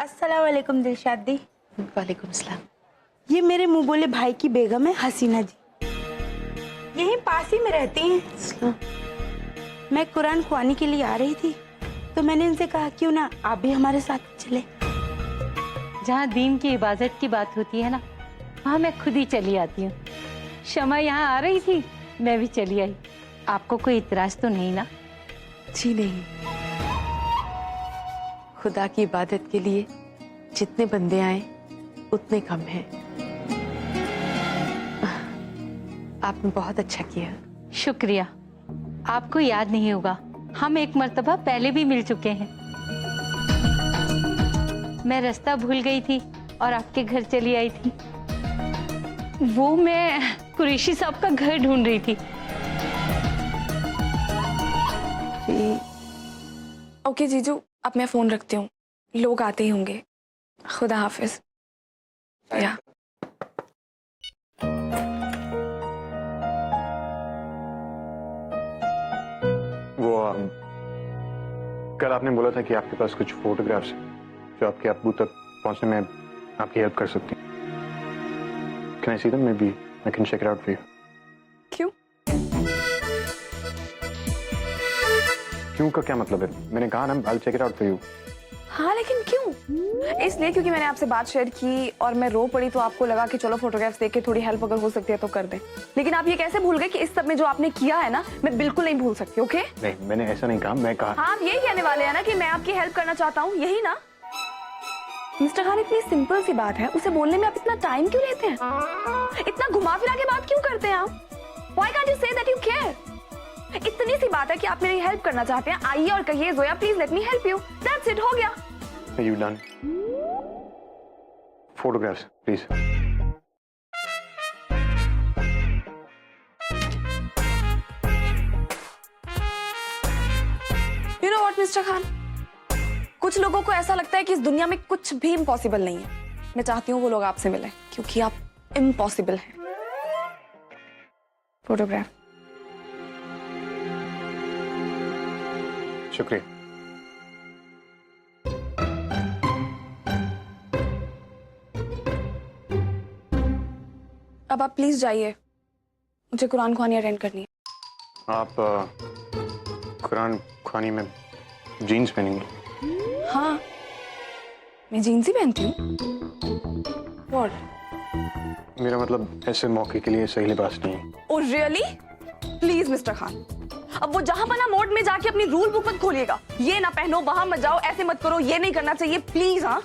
अस्सलाम वालेकुम दिलशाद दी। वालेकुम सलाम। ये मेरे मुंह बोले भाई की बेगम है हसीना जी, यहीं पास ही में रहती हैं। मैं कुरान खुआनी के लिए आ रही थी तो मैंने इनसे कहा क्यों ना आप भी हमारे साथ चले। जहाँ दीन की इबादत की बात होती है ना, वहाँ मैं खुद ही चली आती हूँ। शमा यहाँ आ रही थी, मैं भी चली आई। आपको कोई इतराज तो नहीं ना? जी नहीं, खुदा की इबादत के लिए जितने बंदे आए उतने कम हैं। आपने बहुत अच्छा किया। शुक्रिया। आपको याद नहीं होगा, हम एक मर्तबा पहले भी मिल चुके हैं। मैं रास्ता भूल गई थी और आपके घर चली आई थी। वो मैं कुरैशी साहब का घर ढूंढ रही थी। ओके जीजू, अब मैं फोन रखती हूँ, लोग आते ही होंगे। खुदा हाफिज। या वो कल आपने बोला था कि आपके पास कुछ फोटोग्राफ्स हैं जो आपके अब्बू तक पहुंचने में आपकी हेल्प कर सकती हैं। Can I see them? Maybe I can check it out for you. क्यों? क्यों का क्या मतलब है? मैंने कहा ना I'll check it out for you. हाँ लेकिन क्यों? इसलिए क्योंकि मैंने आपसे बात शेयर की और मैं रो पड़ी तो आपको लगा कि चलो फोटोग्राफ्स देख के थोड़ी हेल्प अगर हो सकती है तो कर दें। लेकिन आप ये कैसे भूल गए कि इस सब में जो आपने किया है ना, मैं बिल्कुल नहीं भूल सकती। ओके? नहीं, मैंने ऐसा नहीं कहा। मैं कहा हाँ, आप यही कहने वाले हैं ना कि मैं आपकी हेल्प करना चाहता हूँ, यही ना? मिस्टर खान, इतनी सिंपल सी बात है, उसे बोलने में आप इतना टाइम क्यों लेते हैं? इतना घुमा फिरा के बात क्यों करते हैं आप? Why can't you say that you care? इतनी सी बात है कि आप मेरी हेल्प करना चाहते हैं, आइए और कहिए Zoya please let me help you. That's it, हो गया। Are you done? Photographs, please. You know what, mister Khan? कुछ लोगों को ऐसा लगता है कि इस दुनिया में कुछ भी इम्पॉसिबल नहीं है। मैं चाहती हूँ वो लोग आपसे मिलें क्योंकि आप इम्पॉसिबल हैं। फोटोग्राफ। शुक्रिया। अब आप प्लीज जाइए, मुझे कुरान ख्वानी अटेंड करनी है। आप कुरान ख्वानी में जीन्स पहनेंगी? हाँ, मैं जीन्स ही पहनती हूँ। What? मेरा मतलब ऐसे मौके के लिए सही लिबास नहीं है। Oh really? Please mister Khan, अब वो जहां पना मोड में जाके अपनी रूल बुक मत खोलिएगा। ये ना पहनो, वहां मत जाओ, ऐसे मत करो, ये नहीं करना चाहिए प्लीज। हाँ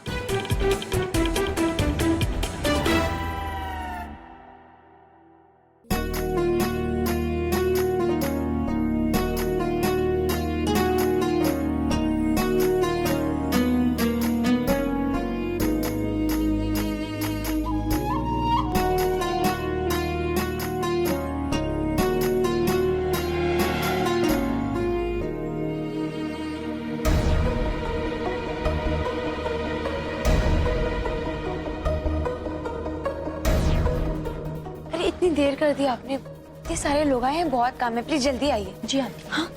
इतनी देर कर दी आपने, इतने सारे लोग आए हैं, बहुत काम है, प्लीज जल्दी आइए। जी आंटी। हाँ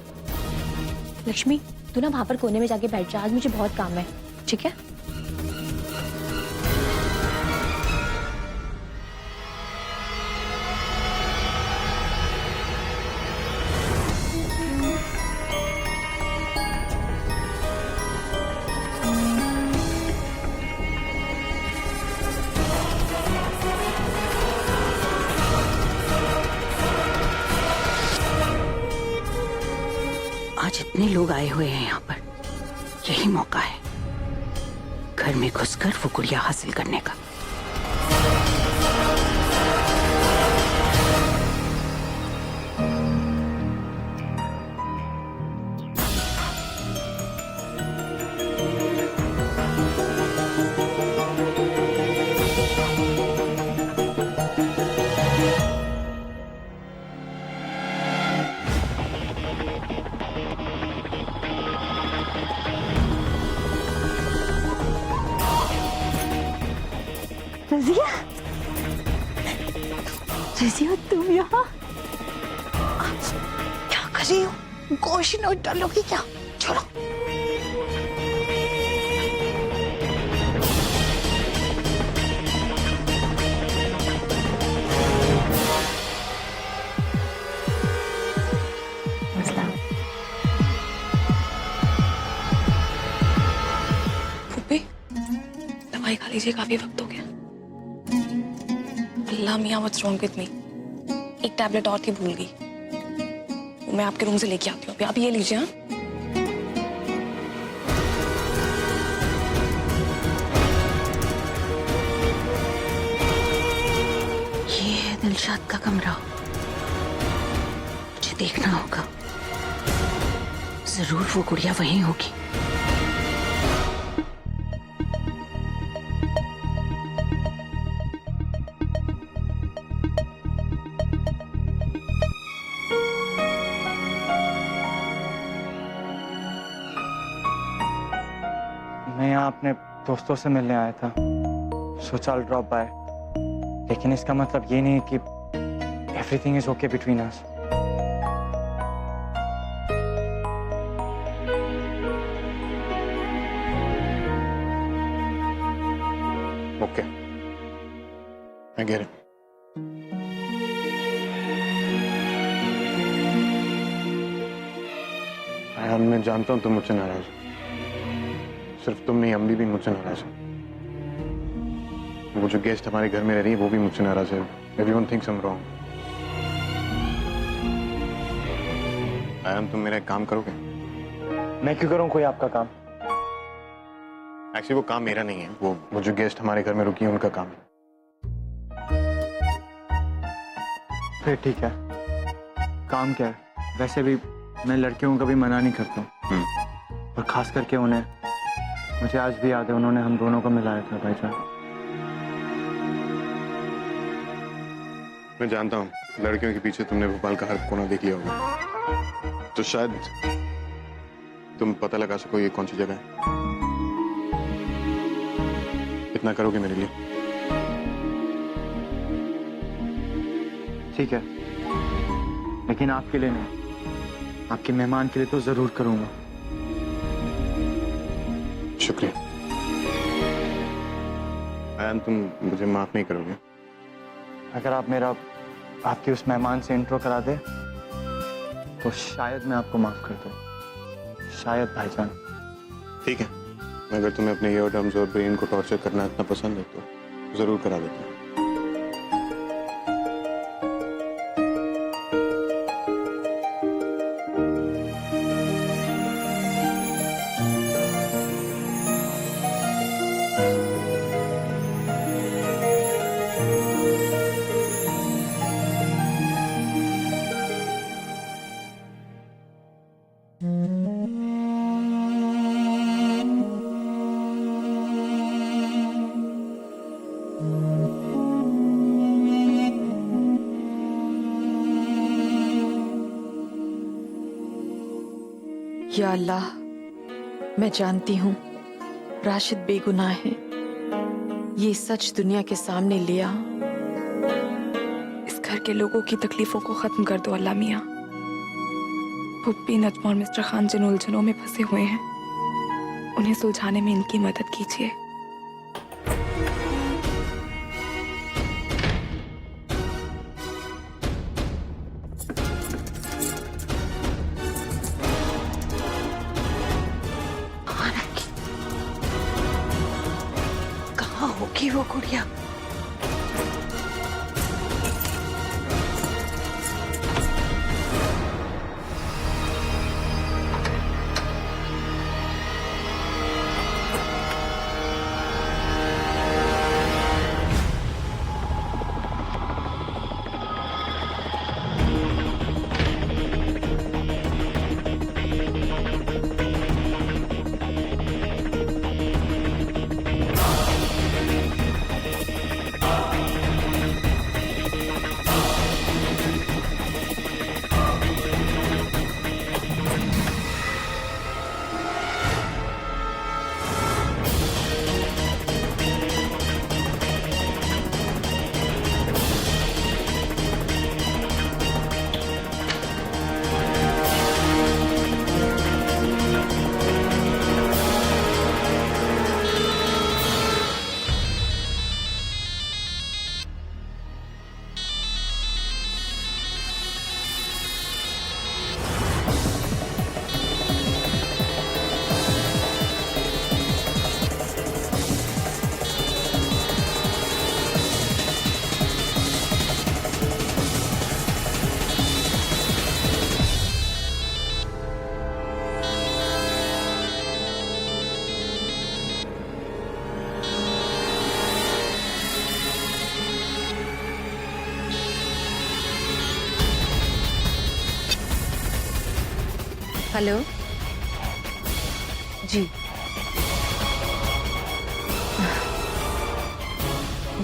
लक्ष्मी, तू ना वहां पर कोने में जाके बैठ जा, आज मुझे बहुत काम है, ठीक है? आज इतने लोग आए हुए हैं यहाँ पर, यही मौका है घर में घुसकर वो गुड़िया हासिल करने का। रजिया, रजिया तुम यहाँ क्या कर रही हो? गोशी नोट डालोगी क्या? छोड़ो। दवाई खा लीजिए, काफी वक्त हो गया। अल्लाह मियाँ, व्हाट्स रॉन्ग विद मी? एक टैबलेट और थी, भूल गई। वो मैं आपके रूम से लेके आती हूँ। अभी आप ये लीजिए। हाँ, ये है दिलशाद का कमरा। मुझे देखना होगा, जरूर वो गुड़िया वहीं होगी। मैं यहाँ अपने दोस्तों से मिलने आया था, सोचा I'll ड्रॉप बाय, लेकिन इसका मतलब ये नहीं कि everything is okay between us. Okay, मैं गेट इट। मैं जानता हूँ तुम मुझसे नाराज हो। सिर्फ तुम नहीं, अम्मी भी मुझसे नाराज है। वो जो गेस्ट हमारे घर में रह रही है वो भी मुझसे नाराज है। Everyone thinks I am wrong. Ion, तुम मेरा एक काम करोगे? मैं क्यों करूँ कोई आपका काम? एक्चुअली वो काम मेरा नहीं है, वो जो गेस्ट हमारे घर में रुकी है उनका काम है। फिर ठीक है, काम क्या है? वैसे भी मैं लड़कियों को कभी मना नहीं करता हूँ, और खास करके उन्हें। मुझे आज भी याद है, उन्होंने हम दोनों को मिलाया था भाईजान। मैं जानता हूँ लड़कियों के पीछे तुमने भोपाल का हर कोना देख लिया होगा, तो शायद तुम पता लगा सको ये कौन सी जगह है। इतना करोगे मेरे लिए? ठीक है, लेकिन आपके लिए नहीं, आपके मेहमान के लिए तो जरूर करूंगा। शुक्रिया। आयन, तुम मुझे माफ नहीं करोगे? अगर आप मेरा आपके उस मेहमान से इंट्रो करा दे तो शायद मैं आपको माफ कर दूं, शायद भाईजान। ठीक है, अगर तुम्हें अपने ईयर ड्रम्स और ब्रेन को टॉर्चर करना इतना पसंद है तो जरूर करा देता हूँ। या अल्लाह, मैं जानती हूँ राशिद बेगुनाह है। ये सच दुनिया के सामने लिया। इस घर के लोगों की तकलीफों को खत्म कर दो अल्लाह मियाँ। पुप्पी, नजमा और मिस्टर खान जिन उलझनों में फंसे हुए हैं, उन्हें सुलझाने में इनकी मदद कीजिए। कहाँ होगी वो गुड़िया? हेलो जी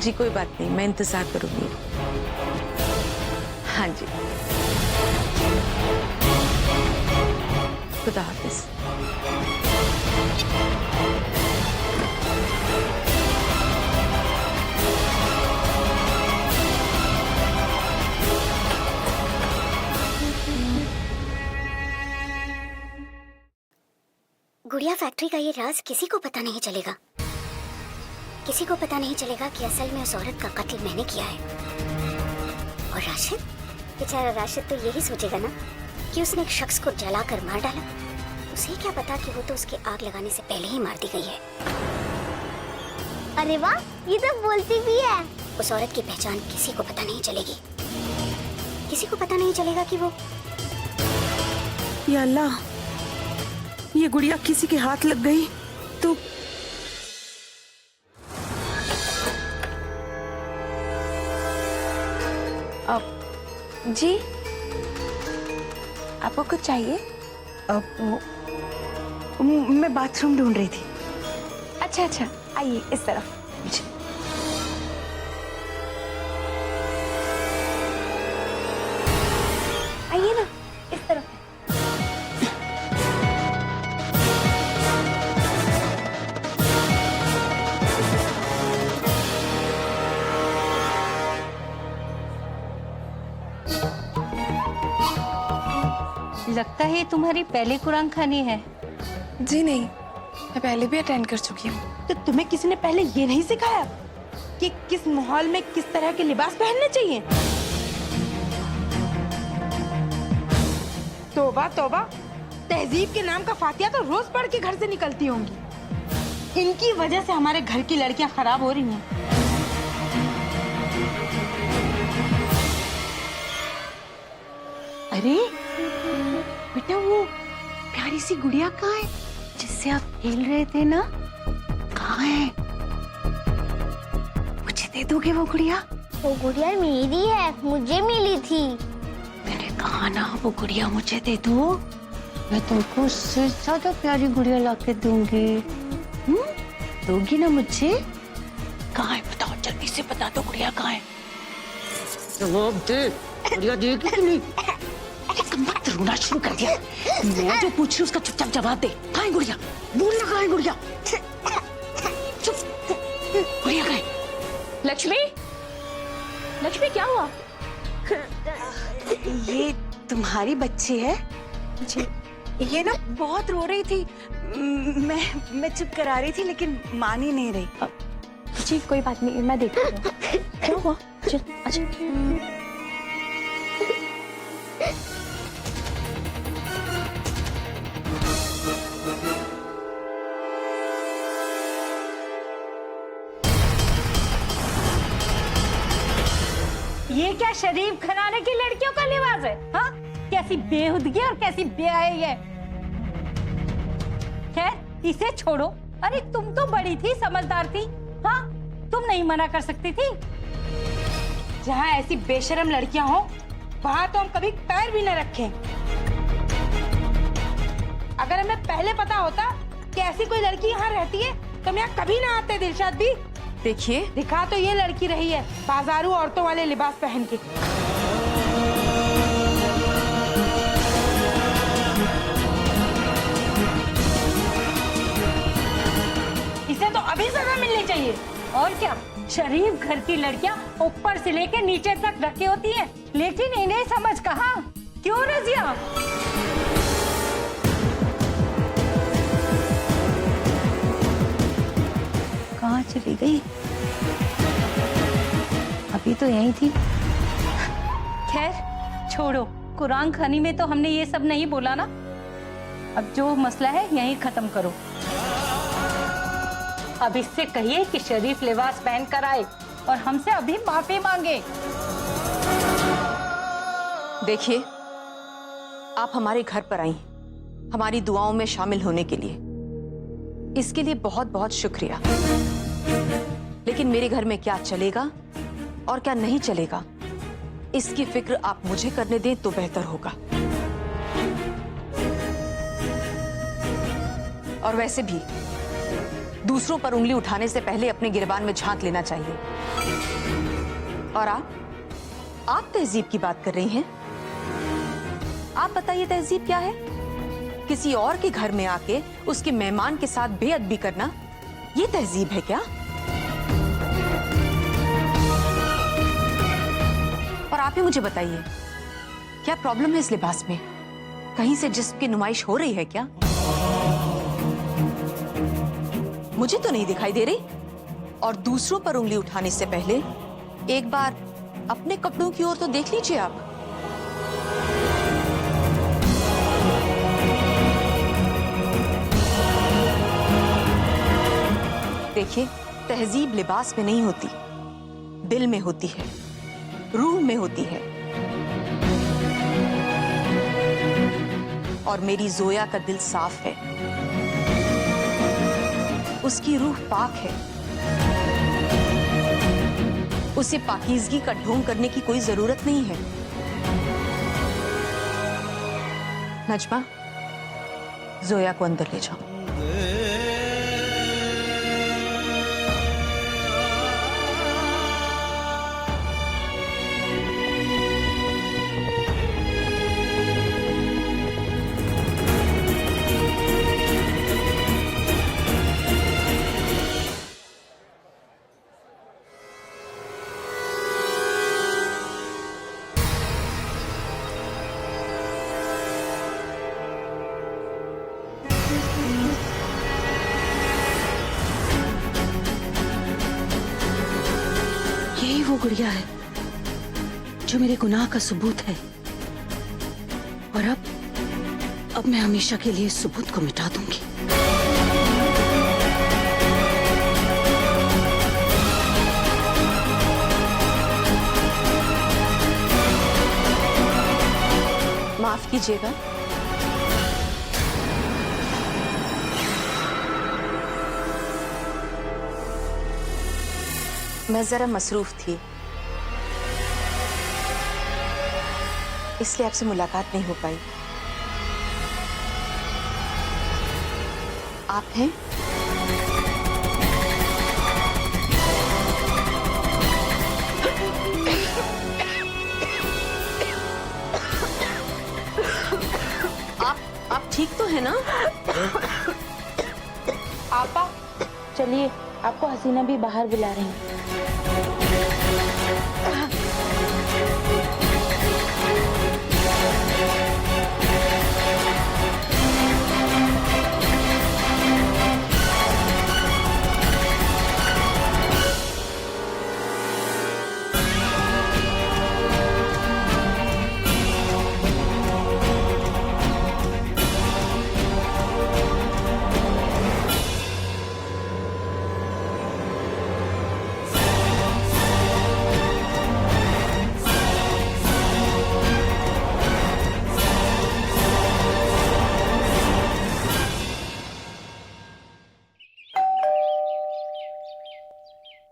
जी, कोई बात नहीं, मैं इंतजार करूंगी। हाँ जी, खुदा हाफिज। गुड़िया फैक्ट्री का ये राज किसी को पता नहीं चलेगा। किसी को पता नहीं चलेगा कि असल में उस औरत का कत्ल मैंने किया है। और राशिद, बेचारा राशिद तो यही सोचेगा ना कि उसने एक शख्स को जलाकर मार डाला। उसे क्या पता कि वो तो उसके आग लगाने से पहले ही मार दी गई है। अरे वाह, ये तो बोलती भी है। उस औरत की पहचान किसी को पता नहीं चलेगी। किसी को पता नहीं चलेगा कि वो। या अल्लाह, ये गुड़िया किसी के हाथ लग गई तो। जी, आपको कुछ चाहिए? मैं बाथरूम ढूंढ रही थी। अच्छा अच्छा, आइए इस तरफ। आइए ना, इस तरफ। लगता है ये तुम्हारी पहली कुरान खानी है। जी नहीं, मैं पहले भी अटेंड कर चुकी हूँ। तो तुम्हें किसी ने पहले ये नहीं सिखाया कि किस माहौल में किस तरह के लिबास पहनने चाहिए? तौबा तौबा, तहजीब के नाम का फातिहा तो रोज पढ़ के घर से निकलती होंगी। इनकी वजह से हमारे घर की लड़कियां खराब हो रही हैं। अरे बेटा, वो प्यारी सी गुड़िया कहाँ है जिससे आप खेल रहे थे ना? कहाँ है? मुझे दे दोगे वो गुड़िया? वो गुड़िया मेरी है, मुझे मिली थी। मैंने कहा ना, वो गुड़िया मुझे दे दो। मैं तुमको उससे ज्यादा प्यारी गुड़िया लाके दूंगी। दोगी ना मुझे? कहाँ है बताओ, जल्दी से बता दो, गुड़िया कहाँ है? जवाब दे, गुड़िया देगी कि नहीं? मत रोना शुरू कर दिया। मैं जो पूछ रही हूँ उसका चुपचाप जवाब दे। कहाँ है गुड़िया? बोलना, कहाँ है गुड़िया? चुप। गुड़िया कहाँ है? लक्ष्मी, लक्ष्मी क्या हुआ? ये तुम्हारी बच्ची है? जी। ये ना बहुत रो रही थी। मैं चुप करा रही थी लेकिन मान ही नहीं रही। जी कोई बात नहीं, मैं देखती हूँ। क्या हुआ? चल, अच्छा। ये क्या शरीफ घराने की लड़कियों का लिबास है? हाँ, कैसी बेहुदगी और कैसी बेहयाई है। खैर इसे छोड़ो। अरे तुम तो बड़ी थी, समझदार थी। हाँ, तुम नहीं मना कर सकती थी? जहाँ ऐसी बेशरम लड़कियां हो, वहाँ तो हम कभी पैर भी न रखें। अगर हमें पहले पता होता कि ऐसी कोई लड़की यहाँ रहती है तो हम यहाँ कभी ना आते। दिलशाद भी देखिए, दिखा तो ये लड़की रही है बाजारू औरतों वाले लिबास पहन के। इसे तो अभी सजा मिलनी चाहिए। और क्या, शरीफ घर की लड़कियां ऊपर से लेके नीचे तक ढकी होती हैं, लेकिन इन्हें समझ कहाँ। क्यों रजिया? कहाँ चली गई? अभी तो यही थी। खैर छोड़ो, कुरान खानी में तो हमने ये सब नहीं बोला ना। अब जो मसला है यहीं खत्म करो। अब इससे कहिए कि शरीफ लिबास पहन कर आए और हमसे अभी माफी मांगे। देखिए, आप हमारे घर पर आई, हमारी दुआओं में शामिल होने के लिए। इसके लिए बहुत बहुत शुक्रिया। लेकिन मेरे घर में क्या चलेगा और क्या नहीं चलेगा, इसकी फिक्र आप मुझे करने दें तो बेहतर होगा। और वैसे भी दूसरों पर उंगली उठाने से पहले अपने गिरबान में झांक लेना चाहिए। और आप तहजीब की बात कर रही हैं? आप बताइए तहजीब क्या है? किसी और के घर में आके उसके मेहमान के साथ बेअदबी करना, ये तहजीब है क्या? और आप ही मुझे बताइए, क्या प्रॉब्लम है इस लिबास में? कहीं से जिस्म की नुमाइश हो रही है क्या? मुझे तो नहीं दिखाई दे रही। और दूसरों पर उंगली उठाने से पहले एक बार अपने कपड़ों की ओर तो देख लीजिए आप। देखिए, तहजीब लिबास में नहीं होती, दिल में होती है, रूह में होती है। और मेरी जोया का दिल साफ है, उसकी रूह पाक है। उसे पाकीज़गी का ढोंग करने की कोई जरूरत नहीं है। नजमा, जोया को अंदर ले जाओ। यही वो गुड़िया है जो मेरे गुनाह का सबूत है। और अब मैं हमेशा के लिए इस सबूत को मिटा दूंगी। माफ कीजिएगा, मैं जरा मसरूफ थी, इसलिए आपसे मुलाकात नहीं हो पाई। आप हैं? आप ठीक तो है ना? आपा चलिए, आपको हसीना भी बाहर बुला रही हैं।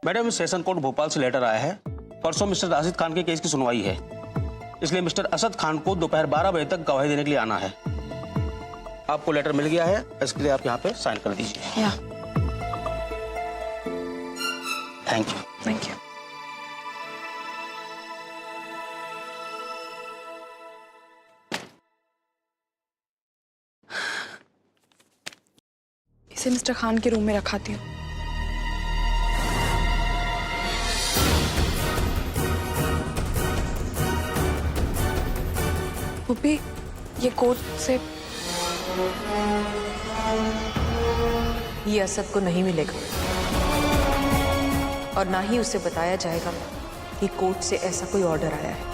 मैडम, सेशन कोर्ट भोपाल से लेटर आया है। परसों मिस्टर राशिद खान के केस की सुनवाई है, इसलिए मिस्टर असद खान को दोपहर 12 बजे तक गवाही देने के लिए आना है। आपको लेटर मिल गया है, इसके लिए आप यहाँ पे साइन कर दीजिए। Thank you. Thank you. इसे मिस्टर खान के रूम में रखाती हूँ। पुप्पी, ये कोर्ट से ये असद को नहीं मिलेगा और ना ही उसे बताया जाएगा कि कोर्ट से ऐसा कोई ऑर्डर आया है।